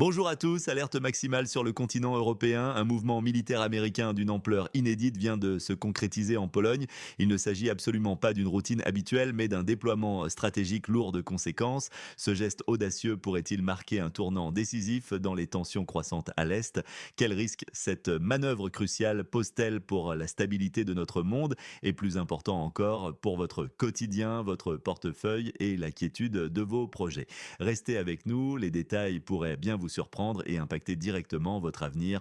Bonjour à tous, alerte maximale sur le continent européen. Un mouvement militaire américain d'une ampleur inédite vient de se concrétiser en Pologne. Il ne s'agit absolument pas d'une routine habituelle, mais d'un déploiement stratégique lourd de conséquences. Ce geste audacieux pourrait-il marquer un tournant décisif dans les tensions croissantes à l'Est? Quel risque cette manœuvre cruciale pose-t-elle pour la stabilité de notre monde? Et plus important encore, pour votre quotidien, votre portefeuille et la quiétude de vos projets. Restez avec nous, les détails pourraient bien vous surprendre et impacter directement votre avenir.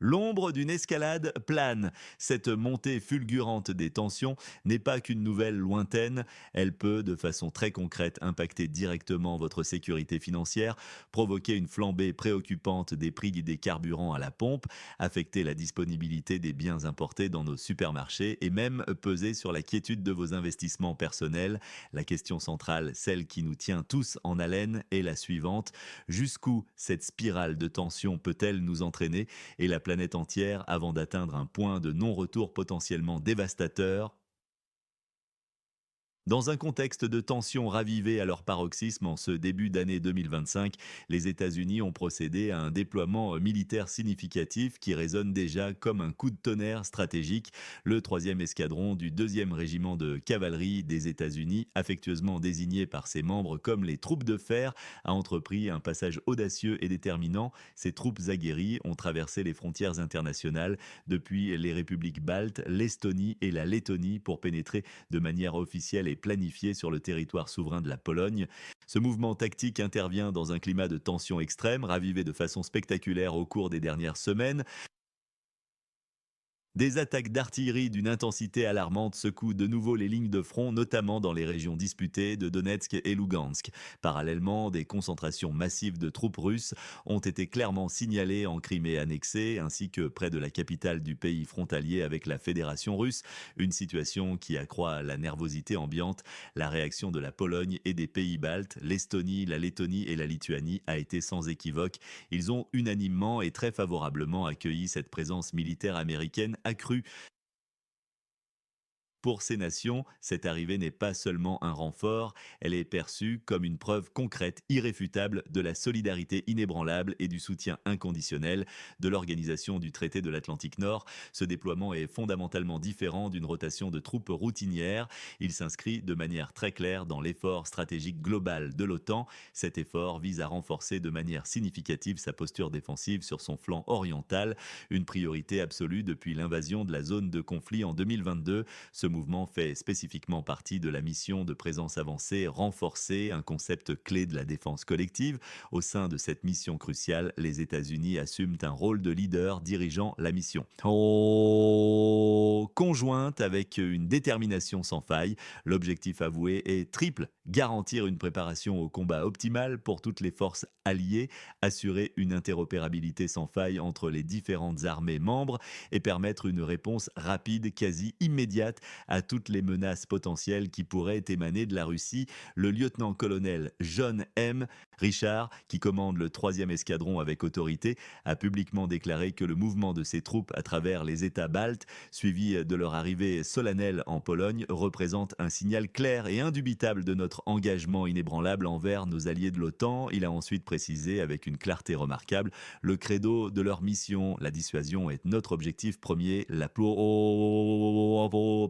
L'ombre d'une escalade plane. Cette montée fulgurante des tensions n'est pas qu'une nouvelle lointaine, elle peut de façon très concrète impacter directement votre sécurité financière, provoquer une flambée préoccupante des prix des carburants à la pompe, affecter la disponibilité des biens importés dans nos supermarchés et même peser sur la quiétude de vos investissements personnels. La question centrale, celle qui nous tient tous en haleine, est la suivante. Jusqu'où cette spirale de tension peut-elle nous entraîner et la planète entière avant d'atteindre un point de non-retour potentiellement dévastateur? Dans un contexte de tensions ravivées à leur paroxysme en ce début d'année 2025, les États-Unis ont procédé à un déploiement militaire significatif qui résonne déjà comme un coup de tonnerre stratégique. Le troisième escadron du deuxième régiment de cavalerie des États-Unis, affectueusement désigné par ses membres comme les troupes de fer, a entrepris un passage audacieux et déterminant. Ces troupes aguerries ont traversé les frontières internationales depuis les républiques baltes, l'Estonie et la Lettonie pour pénétrer de manière officielle et planifiée sur le territoire souverain de la Pologne. Ce mouvement tactique intervient dans un climat de tension extrême, ravivé de façon spectaculaire au cours des dernières semaines. Des attaques d'artillerie d'une intensité alarmante secouent de nouveau les lignes de front, notamment dans les régions disputées de Donetsk et Lugansk. Parallèlement, des concentrations massives de troupes russes ont été clairement signalées en Crimée annexée, ainsi que près de la capitale du pays frontalier avec la Fédération russe, une situation qui accroît la nervosité ambiante. La réaction de la Pologne et des pays baltes, l'Estonie, la Lettonie et la Lituanie a été sans équivoque. Ils ont unanimement et très favorablement accueilli cette présence militaire américaine accrue. Pour ces nations, cette arrivée n'est pas seulement un renfort, elle est perçue comme une preuve concrète, irréfutable de la solidarité inébranlable et du soutien inconditionnel de l'organisation du traité de l'Atlantique Nord. Ce déploiement est fondamentalement différent d'une rotation de troupes routinières. Il s'inscrit de manière très claire dans l'effort stratégique global de l'OTAN. Cet effort vise à renforcer de manière significative sa posture défensive sur son flanc oriental, une priorité absolue depuis l'invasion de la zone de conflit en 2022. Ce mouvement fait spécifiquement partie de la mission de présence avancée renforcée, un concept clé de la défense collective. Au sein de cette mission cruciale, les États-Unis assument un rôle de leader dirigeant la mission. Conjointe avec une détermination sans faille, l'objectif avoué est triple: garantir une préparation au combat optimale pour toutes les forces alliées, assurer une interopérabilité sans faille entre les différentes armées membres et permettre une réponse rapide, quasi immédiate à toutes les menaces potentielles qui pourraient émaner de la Russie. Le lieutenant-colonel John M. Richard, qui commande le troisième escadron avec autorité, a publiquement déclaré que le mouvement de ses troupes à travers les États baltes, suivi de leur arrivée solennelle en Pologne, représente un signal clair et indubitable de notre engagement inébranlable envers nos alliés de l'OTAN. Il a ensuite précisé avec une clarté remarquable le credo de leur mission: la dissuasion est notre objectif premier, la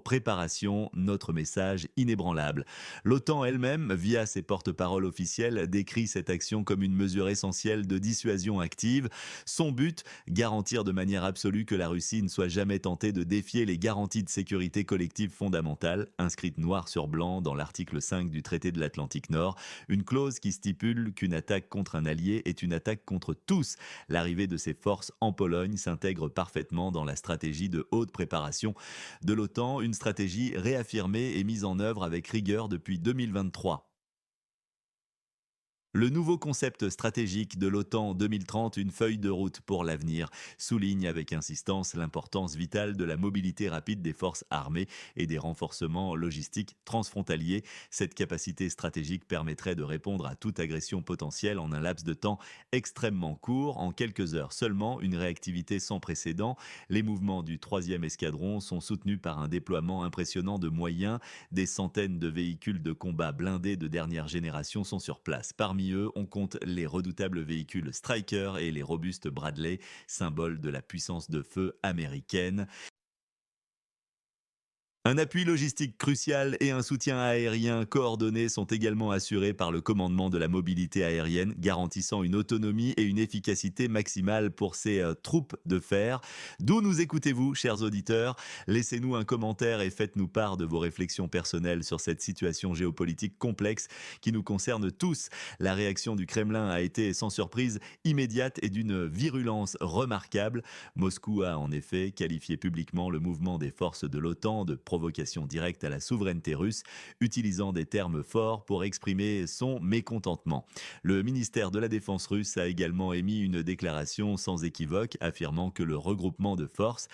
préparation, notre message inébranlable. L'OTAN elle-même, via ses porte-paroles officiels, décrit cette action comme une mesure essentielle de dissuasion active. Son but, garantir de manière absolue que la Russie ne soit jamais tentée de défier les garanties de sécurité collective fondamentales, inscrites noir sur blanc dans l'article 5 du traité de l'Atlantique Nord, une clause qui stipule qu'une attaque contre un allié est une attaque contre tous. L'arrivée de ces forces en Pologne s'intègre parfaitement dans la stratégie de haute préparation de l'OTAN, une stratégie réaffirmée et mise en œuvre avec rigueur depuis 2023. Le nouveau concept stratégique de l'OTAN 2030, une feuille de route pour l'avenir, souligne avec insistance l'importance vitale de la mobilité rapide des forces armées et des renforcements logistiques transfrontaliers. Cette capacité stratégique permettrait de répondre à toute agression potentielle en un laps de temps extrêmement court, en quelques heures seulement, une réactivité sans précédent. Les mouvements du troisième escadron sont soutenus par un déploiement impressionnant de moyens. Des centaines de véhicules de combat blindés de dernière génération sont sur place. Parmi Parmi eux, on compte les redoutables véhicules Stryker et les robustes Bradley, symboles de la puissance de feu américaine. Un appui logistique crucial et un soutien aérien coordonné sont également assurés par le commandement de la mobilité aérienne, garantissant une autonomie et une efficacité maximale pour ces troupes de fer. D'où nous écoutez-vous, chers auditeurs? Laissez-nous un commentaire et faites-nous part de vos réflexions personnelles sur cette situation géopolitique complexe qui nous concerne tous. La réaction du Kremlin a été sans surprise immédiate et d'une virulence remarquable. Moscou a en effet qualifié publiquement le mouvement des forces de l'OTAN de provocation directe à la souveraineté russe, utilisant des termes forts pour exprimer son mécontentement. Le ministère de la Défense russe a également émis une déclaration sans équivoque affirmant que le regroupement de forces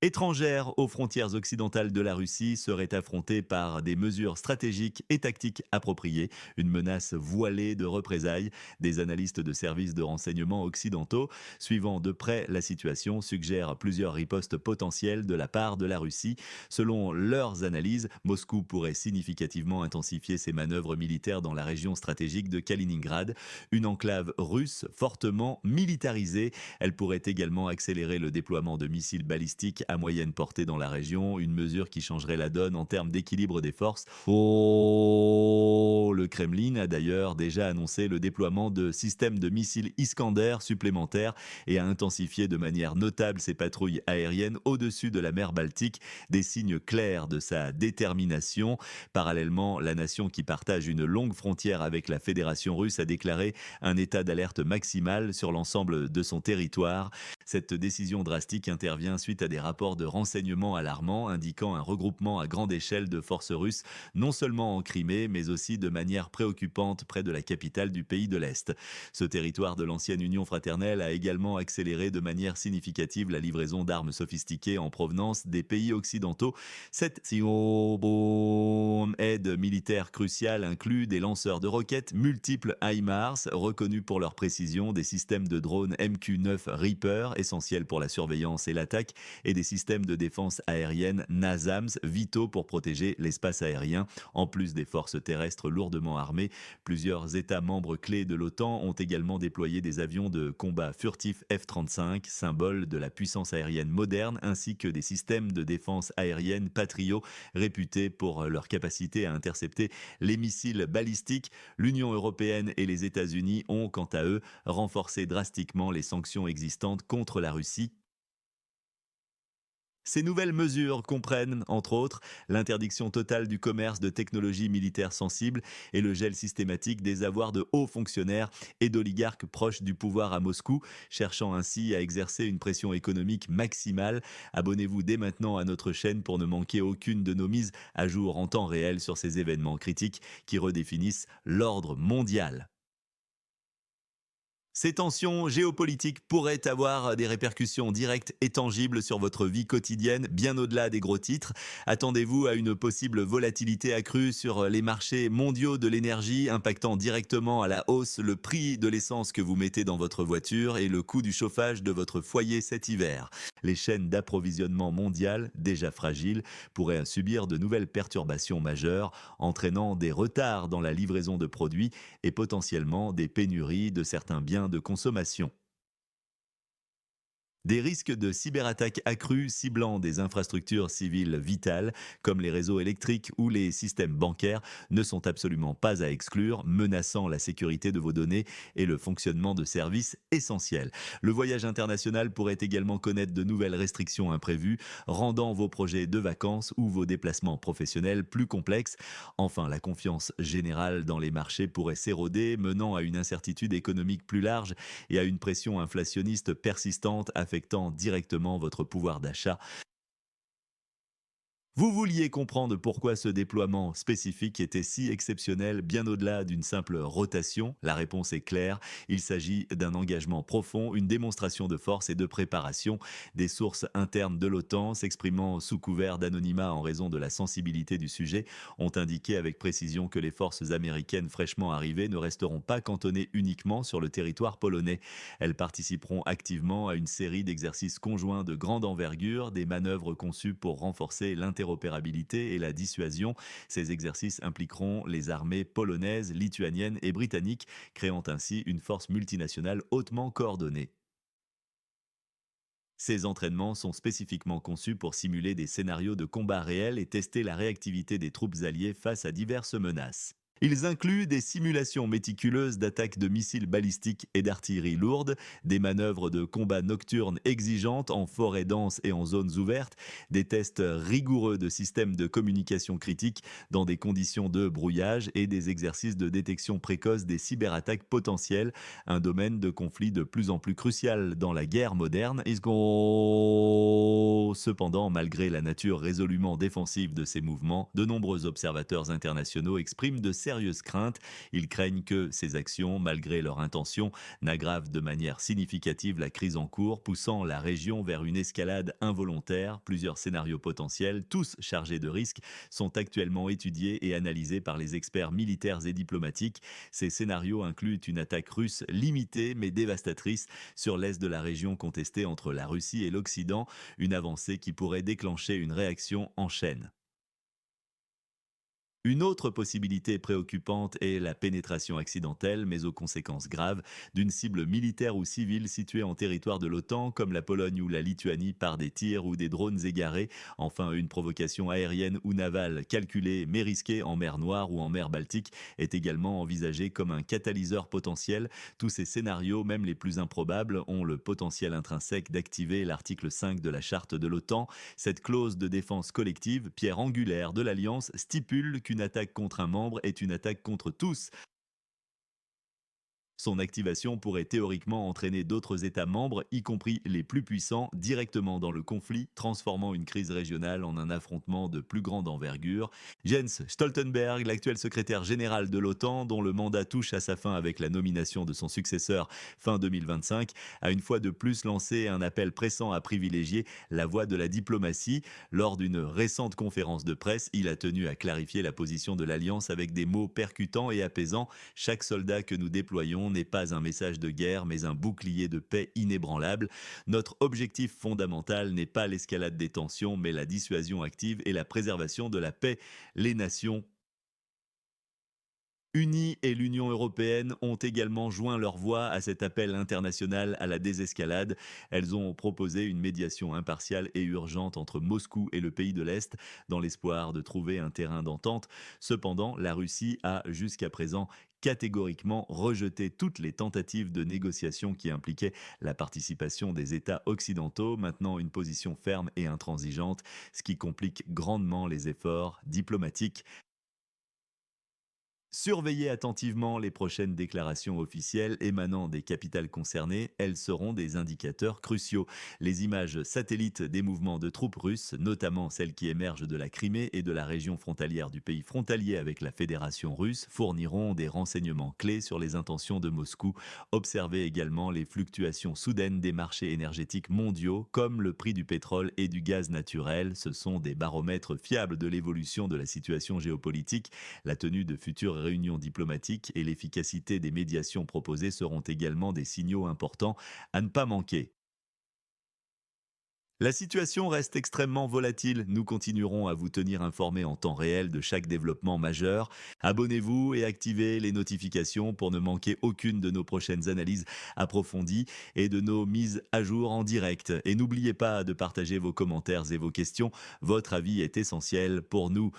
étrangères aux frontières occidentales de la Russie seraient affrontées par des mesures stratégiques et tactiques appropriées, une menace voilée de représailles. Des analystes de services de renseignement occidentaux, suivant de près la situation, suggèrent plusieurs ripostes potentielles de la part de la Russie. Selon leurs analyses, Moscou pourrait significativement intensifier ses manœuvres militaires dans la région stratégique de Kaliningrad, une enclave russe fortement militarisée. Elle pourrait également accélérer le déploiement de missiles balistiques à moyenne portée dans la région, une mesure qui changerait la donne en termes d'équilibre des forces. Oh, le Kremlin a d'ailleurs déjà annoncé le déploiement de systèmes de missiles Iskander supplémentaires et a intensifié de manière notable ses patrouilles aériennes au-dessus de la mer Baltique, des signes clairs de sa détermination. Parallèlement, la nation qui partage une longue frontière avec la Fédération russe a déclaré un état d'alerte maximal sur l'ensemble de son territoire. Cette décision drastique intervient suite à des rapports de renseignement alarmants indiquant un regroupement à grande échelle de forces russes, non seulement en Crimée, mais aussi de manière préoccupante près de la capitale du pays de l'Est. Ce territoire de l'ancienne Union fraternelle a également accéléré de manière significative la livraison d'armes sophistiquées en provenance des pays occidentaux. Cette aide militaire cruciale inclut des lanceurs de roquettes multiples HIMARS, reconnus pour leur précision, des systèmes de drones MQ-9 Reaper, essentiels pour la surveillance et l'attaque, et des systèmes de défense aérienne NASAMS, vitaux pour protéger l'espace aérien. En plus des forces terrestres lourdement armées, plusieurs États membres clés de l'OTAN ont également déployé des avions de combat furtifs F-35, symbole de la puissance aérienne moderne, ainsi que des systèmes de défense aérienne Patriot, réputés pour leur capacité à intercepter les missiles balistiques. L'Union européenne et les États-Unis ont, quant à eux, renforcé drastiquement les sanctions existantes contre la Russie. Ces nouvelles mesures comprennent, entre autres, l'interdiction totale du commerce de technologies militaires sensibles et le gel systématique des avoirs de hauts fonctionnaires et d'oligarques proches du pouvoir à Moscou, cherchant ainsi à exercer une pression économique maximale. Abonnez-vous dès maintenant à notre chaîne pour ne manquer aucune de nos mises à jour en temps réel sur ces événements critiques qui redéfinissent l'ordre mondial. Ces tensions géopolitiques pourraient avoir des répercussions directes et tangibles sur votre vie quotidienne, bien au-delà des gros titres. Attendez-vous à une possible volatilité accrue sur les marchés mondiaux de l'énergie, impactant directement à la hausse le prix de l'essence que vous mettez dans votre voiture et le coût du chauffage de votre foyer cet hiver. Les chaînes d'approvisionnement mondiales, déjà fragiles, pourraient subir de nouvelles perturbations majeures, entraînant des retards dans la livraison de produits et potentiellement des pénuries de certains biens de consommation. Des risques de cyberattaques accrues ciblant des infrastructures civiles vitales, comme les réseaux électriques ou les systèmes bancaires, ne sont absolument pas à exclure, menaçant la sécurité de vos données et le fonctionnement de services essentiels. Le voyage international pourrait également connaître de nouvelles restrictions imprévues, rendant vos projets de vacances ou vos déplacements professionnels plus complexes. Enfin, la confiance générale dans les marchés pourrait s'éroder, menant à une incertitude économique plus large et à une pression inflationniste persistante affectant directement votre pouvoir d'achat. Vous vouliez comprendre pourquoi ce déploiement spécifique était si exceptionnel, bien au-delà d'une simple rotation? La réponse est claire, il s'agit d'un engagement profond, une démonstration de force et de préparation. Des sources internes de l'OTAN, s'exprimant sous couvert d'anonymat en raison de la sensibilité du sujet, ont indiqué avec précision que les forces américaines fraîchement arrivées ne resteront pas cantonnées uniquement sur le territoire polonais. Elles participeront activement à une série d'exercices conjoints de grande envergure, des manœuvres conçues pour renforcer l'interopérabilité l'interopérabilité et la dissuasion. Ces exercices impliqueront les armées polonaises, lituaniennes et britanniques, créant ainsi une force multinationale hautement coordonnée. Ces entraînements sont spécifiquement conçus pour simuler des scénarios de combat réels et tester la réactivité des troupes alliées face à diverses menaces. Ils incluent des simulations méticuleuses d'attaques de missiles balistiques et d'artillerie lourde, des manœuvres de combat nocturnes exigeantes en forêt dense et en zones ouvertes, des tests rigoureux de systèmes de communication critiques dans des conditions de brouillage et des exercices de détection précoce des cyberattaques potentielles, un domaine de conflit de plus en plus crucial dans la guerre moderne. Cependant, malgré la nature résolument défensive de ces mouvements, de nombreux observateurs internationaux expriment de sérieuses craintes. Ils craignent que ces actions, malgré leur intention, n'aggravent de manière significative la crise en cours, poussant la région vers une escalade involontaire. Plusieurs scénarios potentiels, tous chargés de risques, sont actuellement étudiés et analysés par les experts militaires et diplomatiques. Ces scénarios incluent une attaque russe limitée mais dévastatrice sur l'est de la région contestée entre la Russie et l'Occident, une avancée qui pourrait déclencher une réaction en chaîne. Une autre possibilité préoccupante est la pénétration accidentelle, mais aux conséquences graves, d'une cible militaire ou civile située en territoire de l'OTAN, comme la Pologne ou la Lituanie, par des tirs ou des drones égarés. Enfin, une provocation aérienne ou navale calculée mais risquée en mer Noire ou en mer Baltique est également envisagée comme un catalyseur potentiel. Tous ces scénarios, même les plus improbables, ont le potentiel intrinsèque d'activer l'article 5 de la charte de l'OTAN. Cette clause de défense collective, pierre angulaire de l'Alliance, stipule qu'une attaque contre un membre est une attaque contre tous. Son activation pourrait théoriquement entraîner d'autres États membres, y compris les plus puissants, directement dans le conflit, transformant une crise régionale en un affrontement de plus grande envergure. Jens Stoltenberg, l'actuel secrétaire général de l'OTAN, dont le mandat touche à sa fin avec la nomination de son successeur fin 2025, a une fois de plus lancé un appel pressant à privilégier la voie de la diplomatie. Lors d'une récente conférence de presse, il a tenu à clarifier la position de l'Alliance avec des mots percutants et apaisants. Chaque soldat que nous déployons n'est pas un message de guerre, mais un bouclier de paix inébranlable. Notre objectif fondamental n'est pas l'escalade des tensions, mais la dissuasion active et la préservation de la paix. Les nations unies et l'Union européenne ont également joint leur voix à cet appel international à la désescalade. Elles ont proposé une médiation impartiale et urgente entre Moscou et le pays de l'Est, dans l'espoir de trouver un terrain d'entente. Cependant, la Russie a jusqu'à présent catégoriquement rejeté toutes les tentatives de négociation qui impliquaient la participation des États occidentaux, maintenant une position ferme et intransigeante, ce qui complique grandement les efforts diplomatiques. Surveillez attentivement les prochaines déclarations officielles émanant des capitales concernées, elles seront des indicateurs cruciaux. Les images satellites des mouvements de troupes russes, notamment celles qui émergent de la Crimée et de la région frontalière du pays frontalier avec la Fédération russe, fourniront des renseignements clés sur les intentions de Moscou. Observez également les fluctuations soudaines des marchés énergétiques mondiaux, comme le prix du pétrole et du gaz naturel. Ce sont des baromètres fiables de l'évolution de la situation géopolitique. La tenue de futures réunions diplomatiques et l'efficacité des médiations proposées seront également des signaux importants à ne pas manquer. La situation reste extrêmement volatile. Nous continuerons à vous tenir informés en temps réel de chaque développement majeur. Abonnez-vous et activez les notifications pour ne manquer aucune de nos prochaines analyses approfondies et de nos mises à jour en direct. Et n'oubliez pas de partager vos commentaires et vos questions. Votre avis est essentiel pour nous.